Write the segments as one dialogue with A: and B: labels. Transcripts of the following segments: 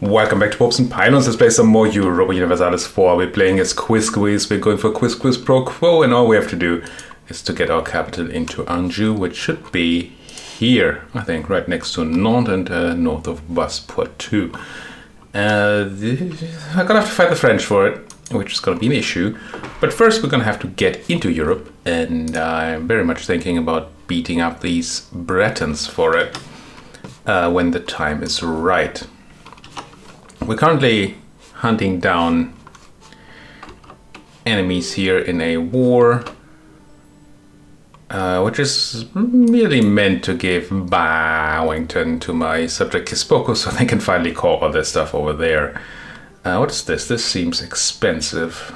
A: Welcome back to Popes and Pylons. Let's play some more Europa Universalis IV. We're playing as Quizquiz. We're going for Quizquiz Pro Quo, and all we have to do is to get our capital into Anjou, which should be here, I think, right next to Nantes and north of Baspoitou. I'm gonna have to fight the French for it, which is gonna be an issue. But first, we're gonna have to get into Europe, and I'm very much thinking about beating up these Bretons for it when the time is right. We're currently hunting down enemies here in a war, which is merely meant to give Bowington to my subject Quizquiz so they can finally call all this stuff over there. What is this? This seems expensive.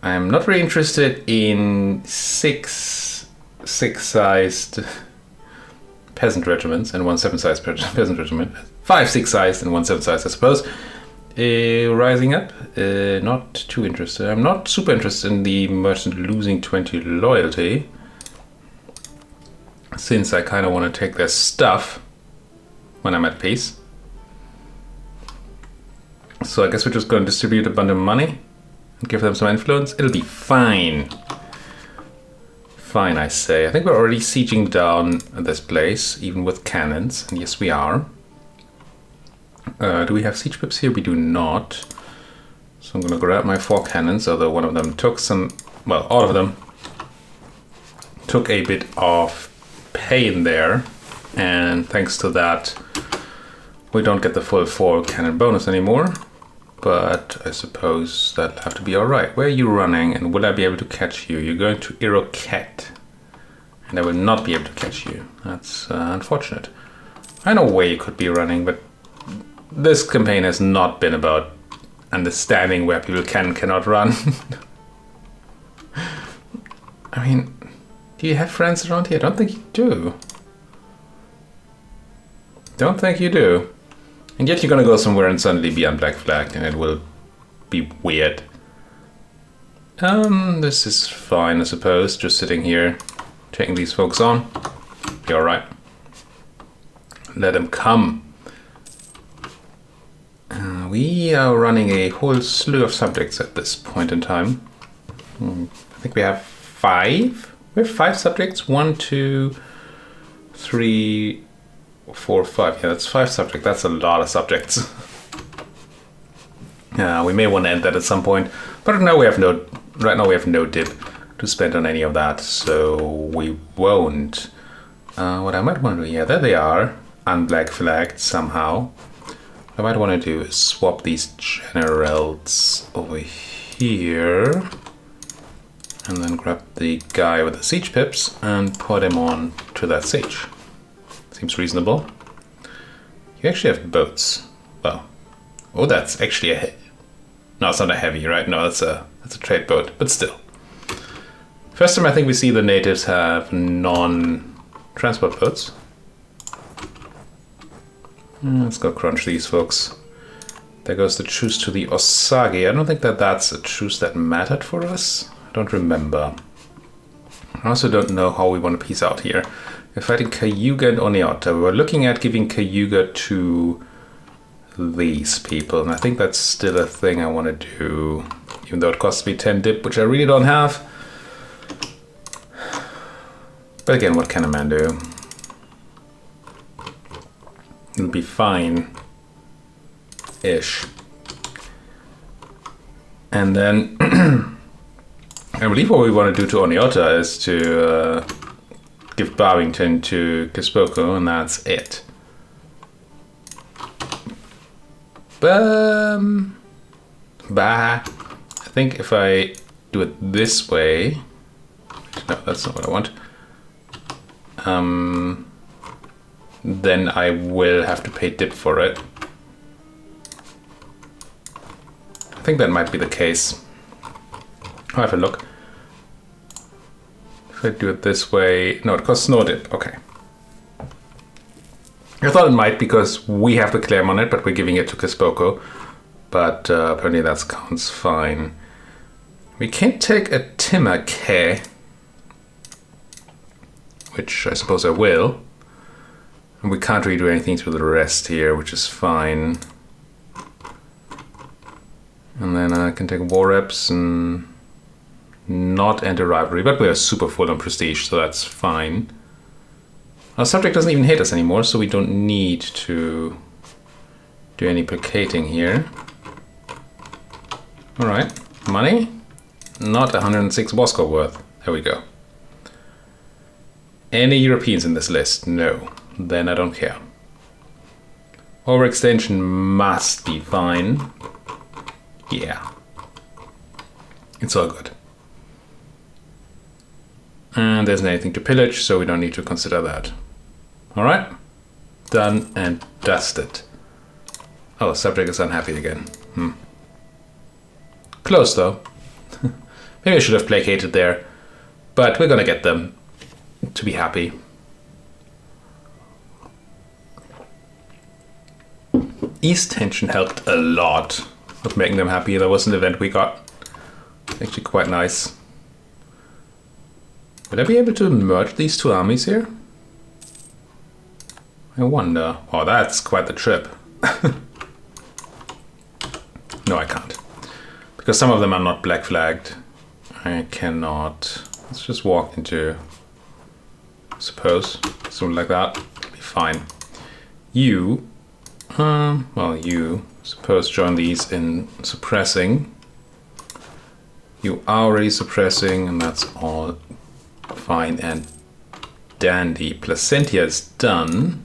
A: I'm not really interested in six-sized peasant regiments and one 7-sized peasant regiment. 5 6-sized and 1 7-sized, I suppose. Rising up, not too interested. I'm not super interested in the merchant losing 20 loyalty, since I kind of want to take their stuff when I'm at peace. So I guess we're just going to distribute a bunch of money and give them some influence. It'll be fine. Fine, I say. I think we're already sieging down this place, even with cannons. And yes, we are. Do we have siege pips here? We do not. So I'm going to grab my 4 cannons, although one of them took some... Well, all of them took a bit of pain there. And thanks to that, we don't get the full 4 cannon bonus anymore. But I suppose that'll have to be alright. Where are you running, and will I be able to catch you? You're going to Iroquette, and I will not be able to catch you. That's unfortunate. I know where you could be running, but this campaign has not been about understanding where people can and cannot run. I mean, do you have friends around here? I don't think you do. Don't think you do. And yet you're gonna go somewhere and suddenly be unblack flagged, and it will be weird. This is fine, I suppose. Just sitting here, taking these folks on. Be alright. Let them come. We are running a whole slew of subjects at this point in time. I think we have 5? We have 5 subjects. 1, 2, 3... 4, 5. Yeah, that's 5 subjects. That's a lot of subjects. We may want to end that at some point, but right now we have no dip to spend on any of that, so we won't. What I might want to do, yeah, there they are, unblack flagged somehow. What I might want to do is swap these generals over here, and then grab the guy with the siege pips and put him on to that siege. Seems reasonable. You actually have boats. Well, oh, that's actually a... No, it's not a heavy, right? No, that's a trade boat, but still. First time I think we see the natives have non-transport boats. Let's go crunch these folks. There goes the truce to the Osage. I don't think that's a truce that mattered for us. I don't remember. I also don't know how we want to peace out here. We're fighting Cayuga and Oneota. We were looking at giving Cayuga to these people, and I think that's still a thing I want to do, even though it costs me 10 dip, which I really don't have. But again, what can a man do? It'll be fine-ish. And then I believe what we want to do to Oneota is to give Bowington to Quizquiz, and that's it. I think if I do it this way... No, that's not what I want. Then I will have to pay dip for it. I think that might be the case. I'll have a look. If I do it this way... No, it costs no dip. Okay. I thought it might because we have the claim on it, but we're giving it to Quizquiz. But apparently that counts fine. We can't take a Timake, which I suppose I will. And we can't really do anything to the rest here, which is fine. And then I can take war reps and not enter rivalry, but we are super full on prestige, so that's fine. Our subject doesn't even hit us anymore, so we don't need to do any placating here. Alright, money? Not 106 Wasco worth. There we go. Any Europeans in this list? No. Then I don't care. Overextension must be fine. Yeah. It's all good. And there's anything to pillage, so we don't need to consider that. Alright? Done and dusted. Oh, subject is unhappy again. Close though. Maybe I should have placated there. But we're gonna get them to be happy. East tension helped a lot with making them happy. That was an event we got. Actually quite nice. Will I be able to merge these two armies here? I wonder. Oh, that's quite the trip. No, I can't. Because some of them are not black flagged. I cannot. Let's just walk into, suppose, something like that. Be fine. You, well, you, suppose join these in suppressing. You are already suppressing, and that's all fine and dandy. Placentia is done.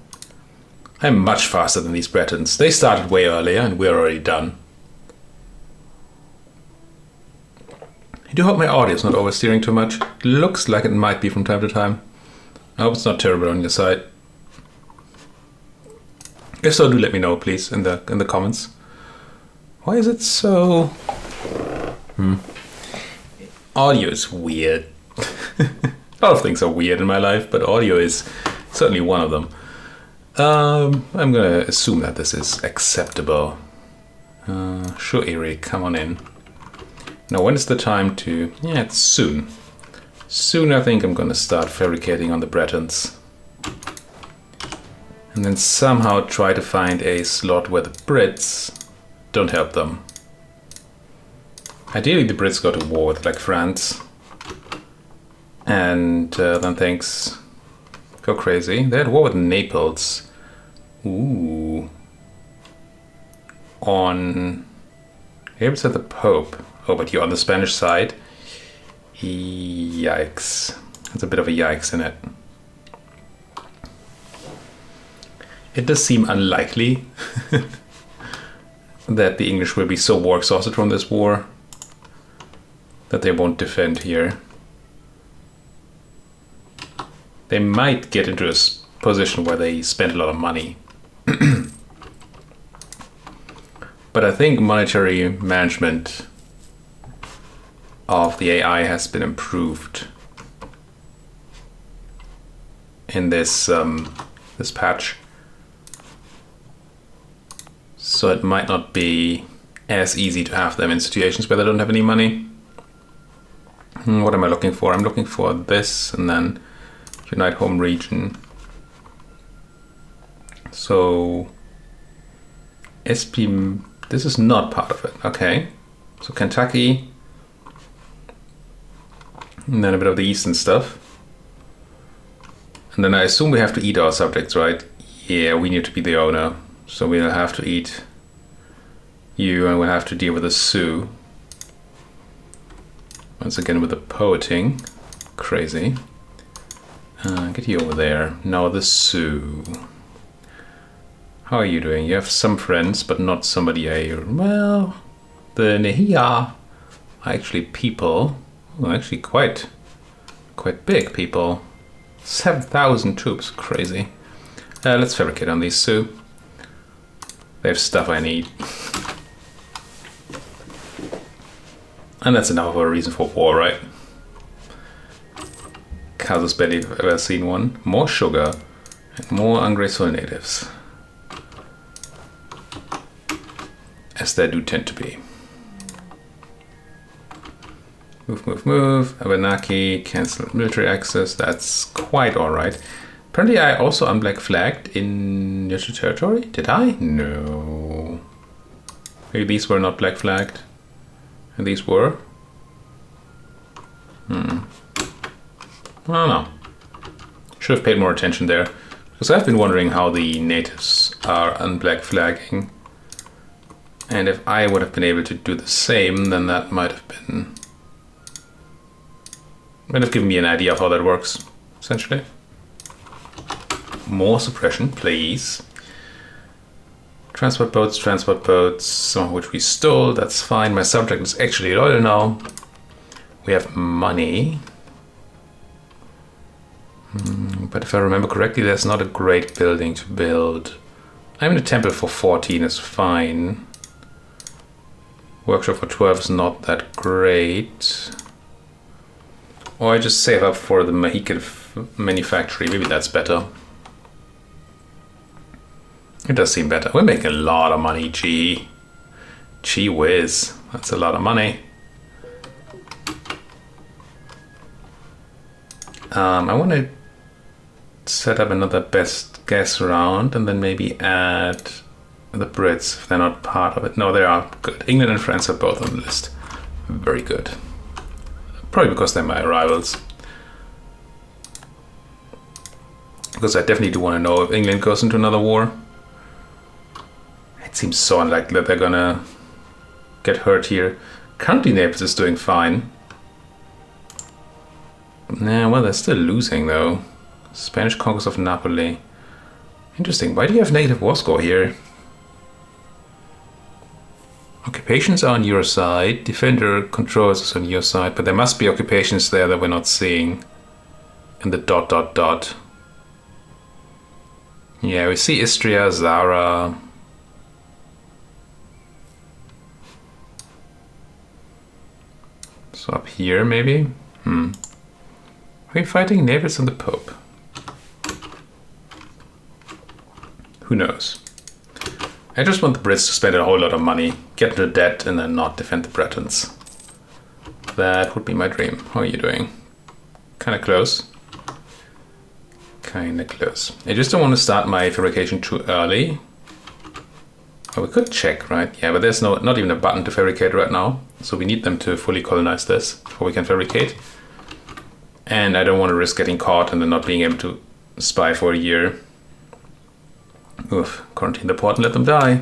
A: I'm much faster than these Bretons. They started way earlier, and we're already done. I do hope my audio is not oversteering too much. It looks like it might be from time to time. I hope it's not terrible on your side. If so, do let me know, please, in the comments. Why is it so... Audio is weird. A lot of things are weird in my life, but audio is certainly one of them. I'm gonna assume that this is acceptable. Sure, Eric, come on in. Now, when is the time to... Yeah, it's soon. Soon I think I'm gonna start fabricating on the Bretons. And then somehow try to find a slot where the Brits don't help them. Ideally the Brits go to war with like France. And then things go crazy. They had war with Naples. Ooh. On... Here it's at the Pope. Oh, but you're on the Spanish side. Yikes. There's a bit of a yikes in it. It does seem unlikely that the English will be so war exhausted from this war that they won't defend here. They might get into a position where they spend a lot of money. But I think monetary management of the AI has been improved in this this patch. So it might not be as easy to have them in situations where they don't have any money. What am I looking for? I'm looking for this and then Unite Home Region. So SP, this is not part of it. Okay, so Kentucky, and then a bit of the eastern stuff. And then I assume we have to eat our subjects, right? Yeah, we need to be the owner. So we'll have to eat you and we'll have to deal with the Sioux. Once again with the poeting. Crazy. Get you over there. Now the Sioux. How are you doing? You have some friends, but not somebody well, the Nehia are actually people. Well, actually quite big people. 7,000 troops. Crazy. Let's fabricate on these Sioux. They have stuff I need. And that's enough of a reason for war, right? Casus belli, if I've ever seen one. More sugar and more ungraceful natives. As there do tend to be. Move, move, move. Abenaki, cancel military access. That's quite alright. Apparently I also unblack flagged in neutral territory. Did I? No. Maybe these were not black flagged. And these were? I don't know. Should have paid more attention there. Because I've been wondering how the natives are unblack flagging. And if I would have been able to do the same, then that might have given me an idea of how that works, essentially. More suppression, please. Transport boats, some of which we stole, that's fine. My subject is actually loyal now. We have money. But if I remember correctly, there's not a great building to build. I mean, a temple for 14 is fine. Workshop for 12 is not that great. Or I just save up for the Mohican manufactory, maybe that's better. It does seem better. We're making a lot of money, gee. Gee whiz, that's a lot of money. I want to set up another best guess round and then maybe add the Brits if they're not part of it. No, they are good. England and France are both on the list. Very good. Probably because they're my rivals. Because I definitely do want to know if England goes into another war. It seems so unlikely that they're gonna get hurt here. Currently Naples is doing fine. Nah, well, they're still losing though. Spanish conquest of Napoli. Interesting. Why do you have negative war score here? Occupations are on your side. Defender controls is on your side, but there must be occupations there that we're not seeing. In the ... Yeah, we see Istria, Zara. So up here, maybe? Are we fighting Naples and the Pope? Who knows? I just want the Brits to spend a whole lot of money, get into debt, and then not defend the Bretons. That would be my dream. How are you doing? Kinda close. Kinda close. I just don't want to start my fabrication too early. Oh, we could check, right? Yeah, but there's not even a button to fabricate right now. So we need them to fully colonize this before we can fabricate. And I don't want to risk getting caught and then not being able to spy for a year. Oof, quarantine the port and let them die.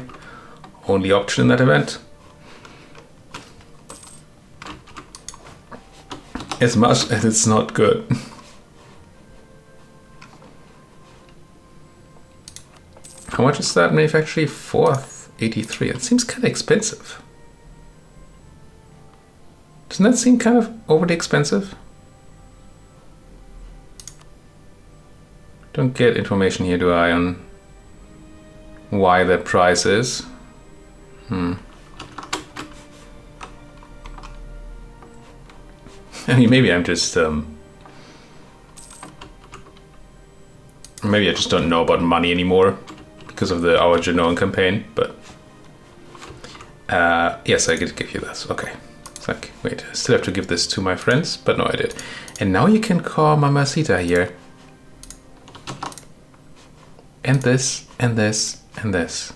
A: Only option in that event. As much as it's not good. How much is that manufacturing? 483. It seems kind of expensive. Doesn't that seem kind of overly expensive? Don't get information here, do I, on why that price is? I mean, maybe I'm just maybe I just don't know about money anymore because of our Genoan campaign, but yes, I did give you this. Okay. It's like, wait, I still have to give this to my friends, but no, I did. And now you can call Mamacita here. And this, and this, and this.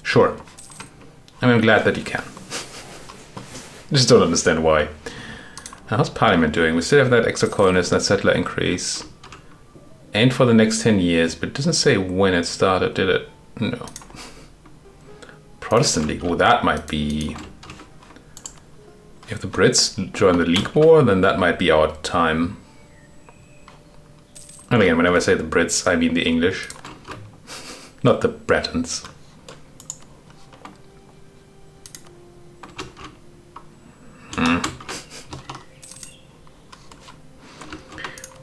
A: Sure. I'm glad that you can. I just don't understand why. How's Parliament doing? We still have that extra colonist and that settler increase. And for the next 10 years, but it doesn't say when it started, did it? No. Protestant League. Oh, that might be... If the Brits join the League War, then that might be our time. And again, whenever I say the Brits, I mean the English. Not the Bretons.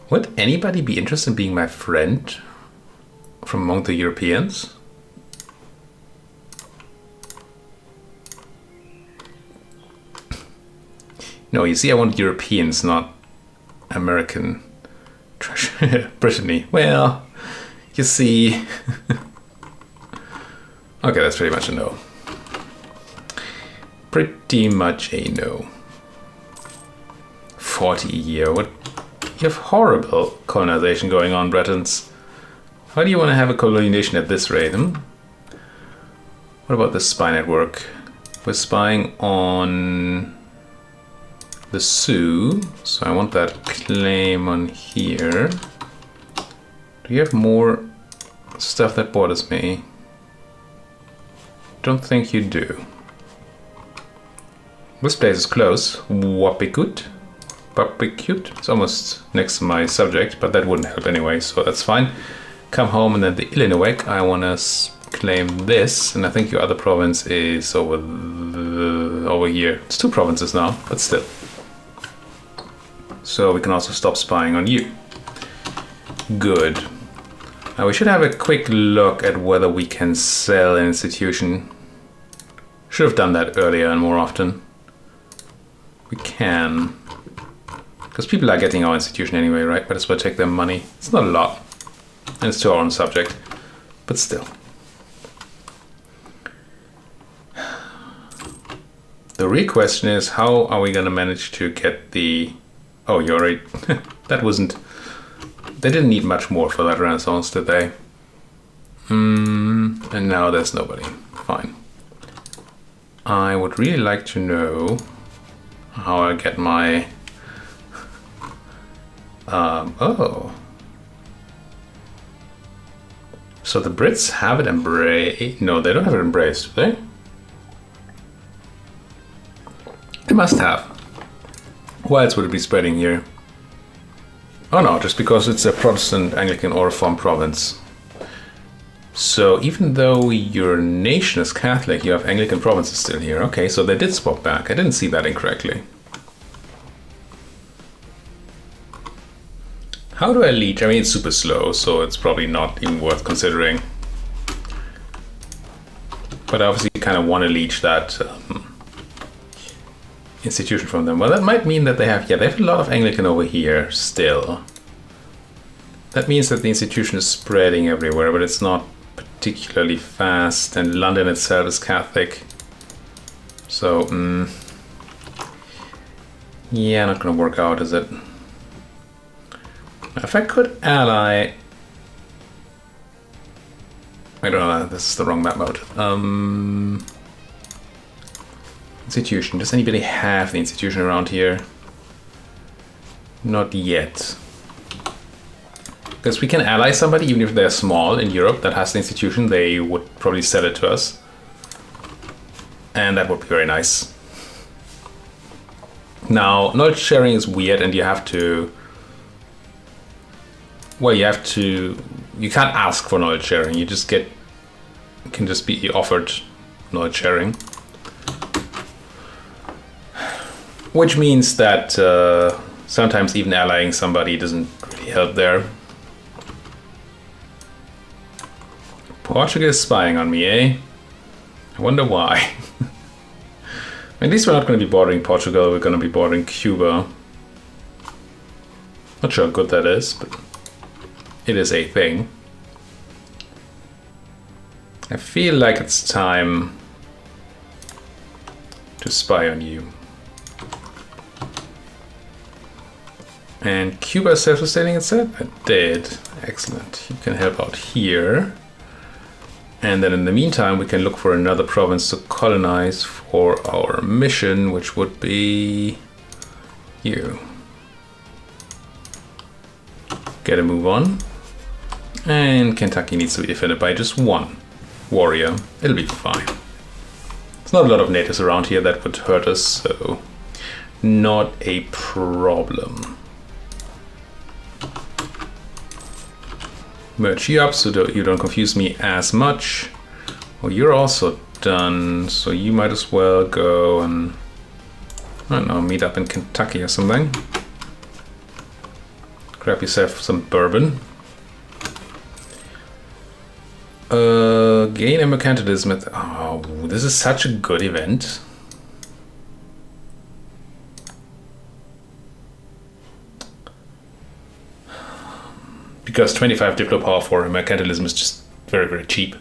A: Would anybody be interested in being my friend from among the Europeans? No, you see, I want Europeans, not American. Brittany. Well, you see. Okay, that's pretty much a no. Pretty much a no. 40 a year. What? You have horrible colonization going on, Bretons. How do you want to have a colonization at this rate? Hmm? What about the spy network? We're spying on the Sioux, so I want that claim on here. Do you have more stuff that borders me? Don't think you do. This place is close. Wapikut. Wapikut. It's almost next to my subject, but that wouldn't help anyway, so that's fine. Come home, and then the Illinois, I want to claim this, and I think your other province is over here. It's 2 provinces now, but still. So we can also stop spying on you. Good. Now we should have a quick look at whether we can sell an institution. Should have done that earlier and more often. We can. Because people are getting our institution anyway, right? Might as well take their money. It's not a lot. And it's to our own subject. But still. The real question is, how are we going to manage to get the... Oh, you're right. That wasn't... They didn't need much more for that Renaissance, did they? And now there's nobody. Fine. I would really like to know how I get my... oh. So the Brits have it embraced. No, they don't have it embraced, do they? They must have. Why else would it be spreading here? Oh no, just because it's a Protestant, Anglican or Reformed province. So even though your nation is Catholic, you have Anglican provinces still here. Okay, so they did swap back. I didn't see that incorrectly. How do I leech? I mean, it's super slow, so it's probably not even worth considering. But I obviously kind of want to leech that institution from them. Well, that might mean that they have a lot of Anglican over here still. That means that the institution is spreading everywhere, but it's not particularly fast, and London itself is Catholic. So, yeah, not gonna work out, is it? If I could ally... I don't know, this is the wrong map mode. Institution. Does anybody have the institution around here? Not yet. Because we can ally somebody, even if they're small in Europe, that has the institution, they would probably sell it to us. And that would be very nice. Now, knowledge sharing is weird, and you have to... Well, you have to... You can't ask for knowledge sharing, you just get... You can just be offered knowledge sharing. Which means that sometimes even allying somebody doesn't really help there. Portugal is spying on me, eh? I wonder why. At least we're not going to be bordering Portugal, we're going to be bordering Cuba. Not sure how good that is, but it is a thing. I feel like it's time to spy on you. And Cuba is self-sustaining, it said? It did. Excellent. You can help out here. And then in the meantime, we can look for another province to colonize for our mission, which would be you. Get a move on. And Kentucky needs to be defended by just one warrior. It'll be fine. There's not a lot of natives around here that would hurt us, so not a problem. Merge you up so that you don't confuse me as much. Well, you're also done, so you might as well go and, I don't know, meet up in Kentucky or something. Grab yourself some bourbon. Gain a mercantilism. Oh, this is such a good event. Because 25 diplo power for mercantilism is just very, very cheap.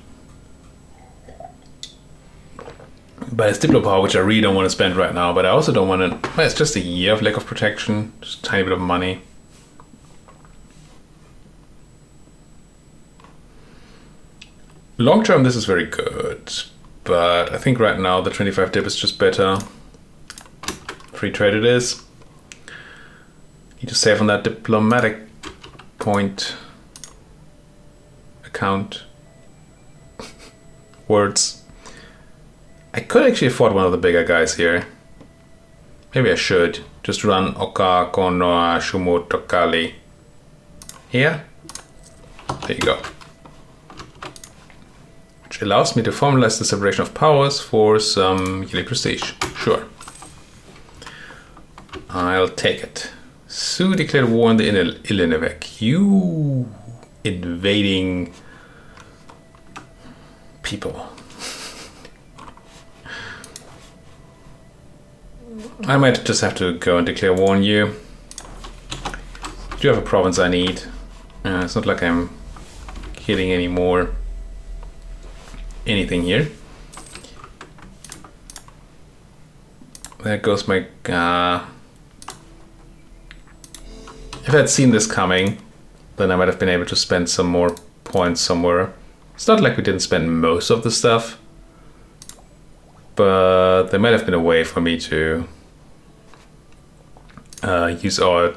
A: But it's Diplo power, which I really don't want to spend right now. But I also don't want to... Well, it's just a year of lack of protection. Just a tiny bit of money. Long term, this is very good. But I think right now the 25 dip is just better. Free trade it is. Need to save on that diplomatic point account. Words. I could actually afford one of the bigger guys here. Maybe I should. Just run Oka Kono Shumo Kali. Here. There you go. Which allows me to formalize the separation of powers for some yearly prestige. Sure. I'll take it. Su declared war on the Ilinevec. You invading people. I might just have to go and declare war on you. Do you have a province I need? It's not like I'm hitting any more anything here. There goes my... if I'd seen this coming, then I might have been able to spend some more points somewhere. It's not like we didn't spend most of the stuff, but there might have been a way for me to use our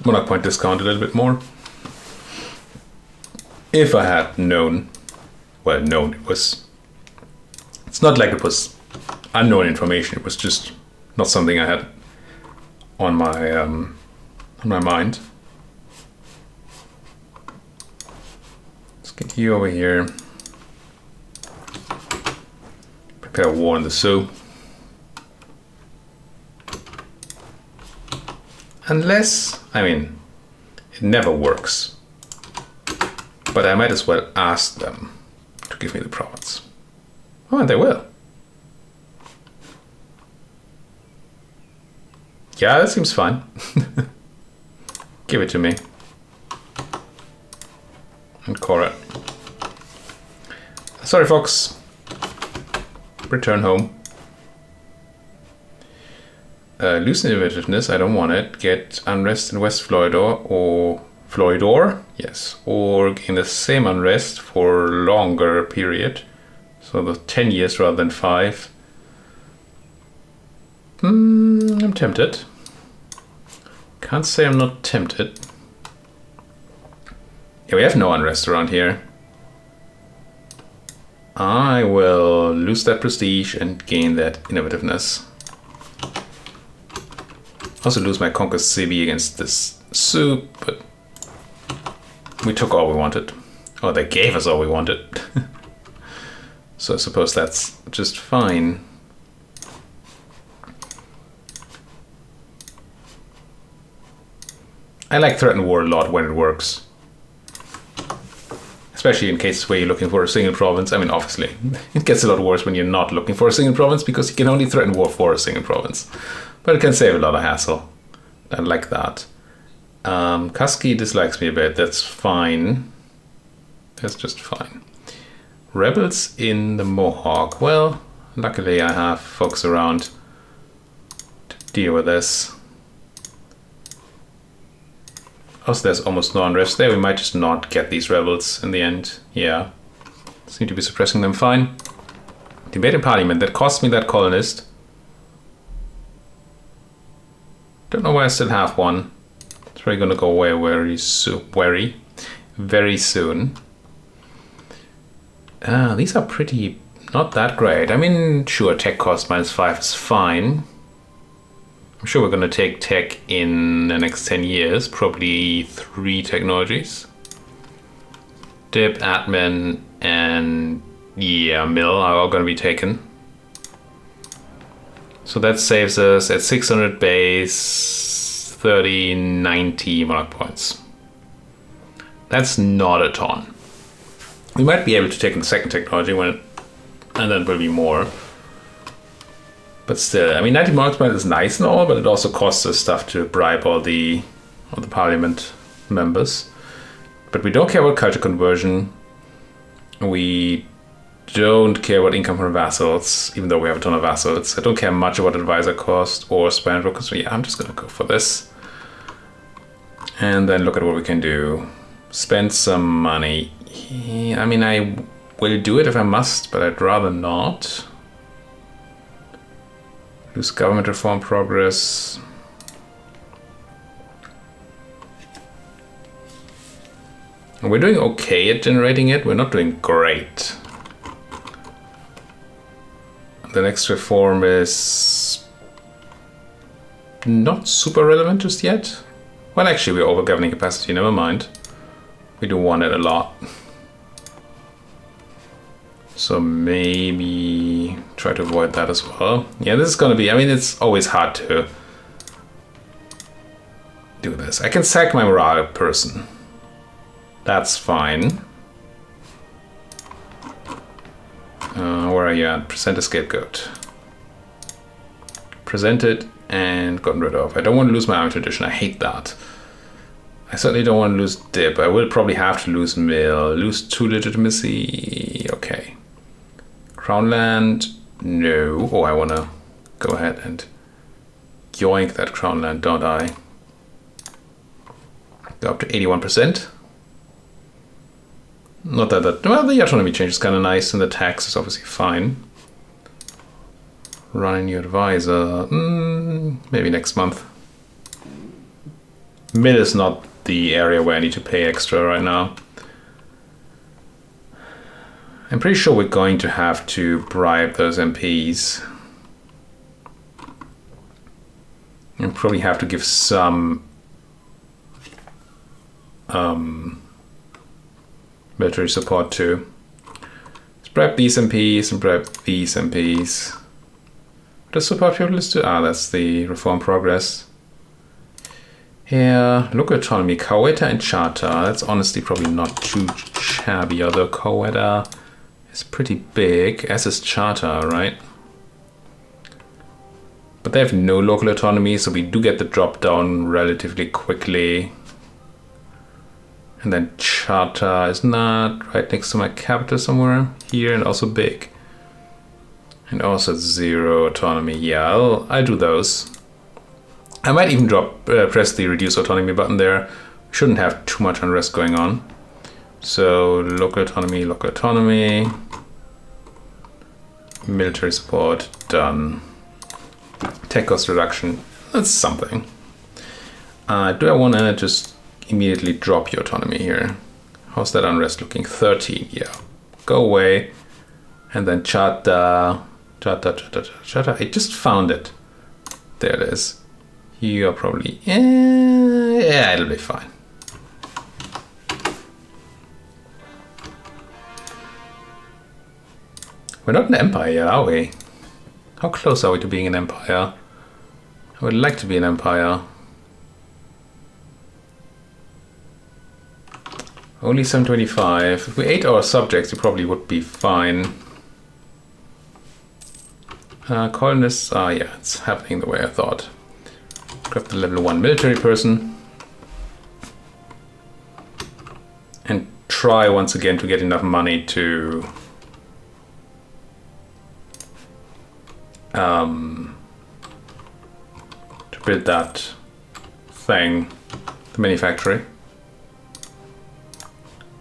A: monarch point discount a little bit more. If I had known, well, known, it was, it's not like it was unknown information, it was just not something I had on my mind. Let's get you over here. Prepare war on the Sioux. Unless, I mean, it never works. But I might as well ask them to give me the province. Oh, and they will. Yeah, that seems fine. Give it to me. And Cora. Sorry, Fox. Return home. Loosen innovativeness, I don't want it. Get unrest in West Floridor or Floridor, yes, or gain the same unrest for longer period. So the 10 years rather than 5. I'm tempted. Can't say I'm not tempted. Yeah, we have no unrest around here. I will lose that prestige and gain that innovativeness. Also lose my Conquer Civi against this Sioux, but we took all we wanted. Oh, they gave us all we wanted. So I suppose that's just fine. I like Threaten War a lot when it works. Especially in cases where you're looking for a single province. I mean, obviously, it gets a lot worse when you're not looking for a single province because you can only threaten war for a single province. But it can save a lot of hassle. I like that. Kaski dislikes me a bit. That's fine. That's just fine. Rebels in the Mohawk. Well, luckily I have folks around to deal with this. Also, there's almost no unrest there. We might just not get these rebels in the end. Yeah. Seem to be suppressing them fine. Debate in Parliament. That cost me that colonist. Don't know why I still have one. It's probably going to go away very soon. These are pretty not that great. I mean, sure, tech cost -5 is fine. I'm sure we're going to take tech in the next 10 years. Probably 3 technologies. Dip, admin, and yeah, mill are all going to be taken. So that saves us at 600 base, 30, 90 monarch points. That's not a ton. We might be able to take in the second technology and then will be more. But still, I mean, 90 monarch points is nice and all, but it also costs us stuff to bribe all the parliament members. But we don't care about culture conversion. We don't care about income from vassals, even though we have a ton of vassals. I don't care much about advisor cost or spend brokers. So yeah, I'm just gonna go for this. And then look at what we can do. Spend some money. I mean, I will do it if I must, but I'd rather not. Lose government reform progress. We're doing okay at generating it. We're not doing great. The next reform is not super relevant just yet. Well, actually, we're over governing capacity. Never mind. We do want it a lot. So maybe try to avoid that as well. Yeah, this is going to be... I mean, it's always hard to do this. I can sack my morale person. That's fine. Where are you at? Present a scapegoat. Presented and gotten rid of. I don't want to lose my army tradition. I hate that. I certainly don't want to lose dip. I will probably have to lose mill. Lose 2 legitimacy. Okay. Crown land. No. Oh, I want to go ahead and yoink that crown land, don't I? Go up to 81%. Not that well, the autonomy change is kind of nice, and the tax is obviously fine. Run a new advisor. Maybe next month. Mid is not the area where I need to pay extra right now. I'm pretty sure we're going to have to bribe those MPs. And probably have to give some military support too. Let's bribe these MPs and bribe these MPs. What does support feudalists do? Ah, that's the reform progress. Yeah, local autonomy, Coweta and Charter. That's honestly probably not too shabby, although Coweta is pretty big, as is Charter, right? But they have no local autonomy, so we do get the drop down relatively quickly. And then Charter is not right next to my capital somewhere here, and also big. And also 0 autonomy. Yeah, I'll do those. I might even press the reduce autonomy button there. Shouldn't have too much unrest going on. So local autonomy, military support, done. Tech cost reduction, that's something. Do I want to just immediately drop your autonomy here? How's that unrest looking? 13, yeah. Go away. And then Charter. I just found it. There it is. You are probably... yeah, it'll be fine. We're not an empire yet, are we? How close are we to being an empire? I would like to be an empire. Only 725. If we ate our subjects, we probably would be fine. Colonists, yeah, it's happening the way I thought. Grab the level 1 military person. And try once again to get enough money to build that thing, the mini factory.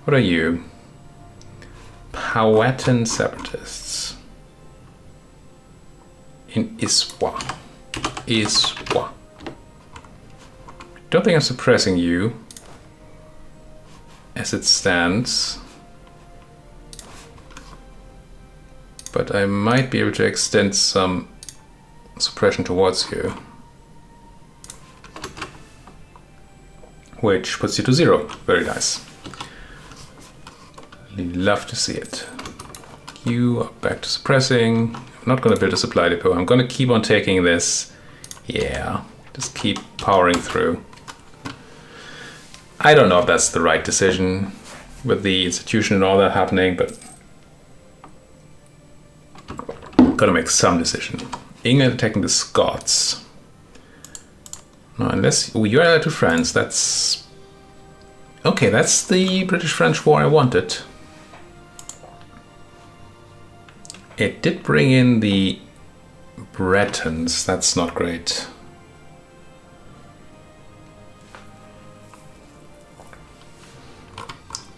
A: What are you? Powhatan separatists in Iswa. Don't think I'm suppressing you as it stands, but I might be able to extend some suppression towards you, which puts you to 0. Very nice. Love to see it. You are back to suppressing. I'm not going to build a supply depot. I'm going to keep on taking this. Yeah, just keep powering through. I don't know if that's the right decision with the institution and all that happening, but gotta make some decision. England attacking the Scots. No, unless you're allied to France, that's okay. That's the British-French war I wanted. It did bring in the Bretons. That's not great.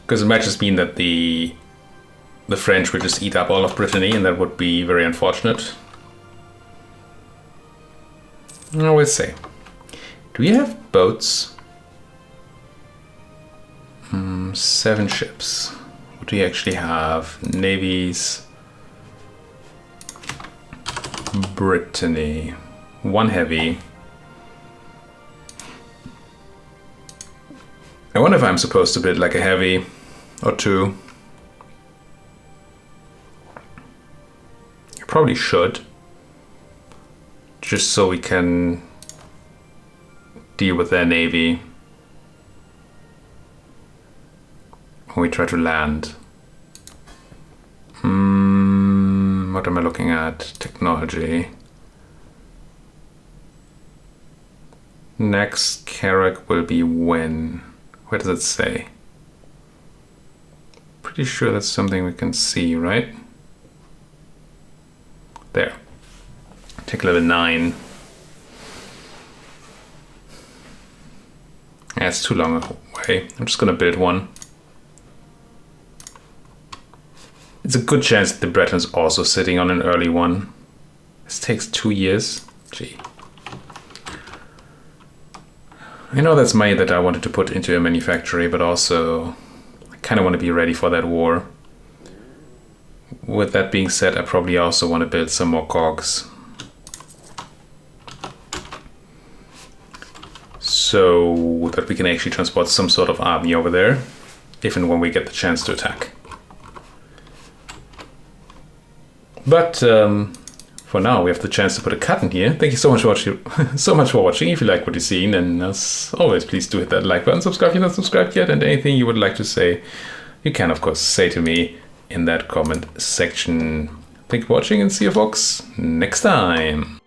A: Because it might just mean that the French would just eat up all of Brittany, and that would be very unfortunate. Now we'll see. Do we have boats? 7 ships. What do we actually have? Navies. Brittany. 1 heavy. I wonder if I'm supposed to build like a heavy or 2. I probably should. Just so we can deal with their navy when we try to land. What am I looking at? Technology. Next Carrack will be when? Where does it say? Pretty sure that's something we can see, right? There. Take level 9. That's too long away. I'm just gonna build one. It's a good chance that the Breton's also sitting on an early one. This takes 2 years. Gee. I know that's money that I wanted to put into a manufactory, but also I kind of want to be ready for that war. With that being said, I probably also want to build some more cogs. So that we can actually transport some sort of army over there, if and when we get the chance to attack. But for now, we have the chance to put a cut in here. Thank you so much for watching. If you like what you've seen, and as always, please do hit that like button, subscribe if you're not subscribed yet, and anything you would like to say, you can of course say to me in that comment section. Thank you for watching, and see you folks next time.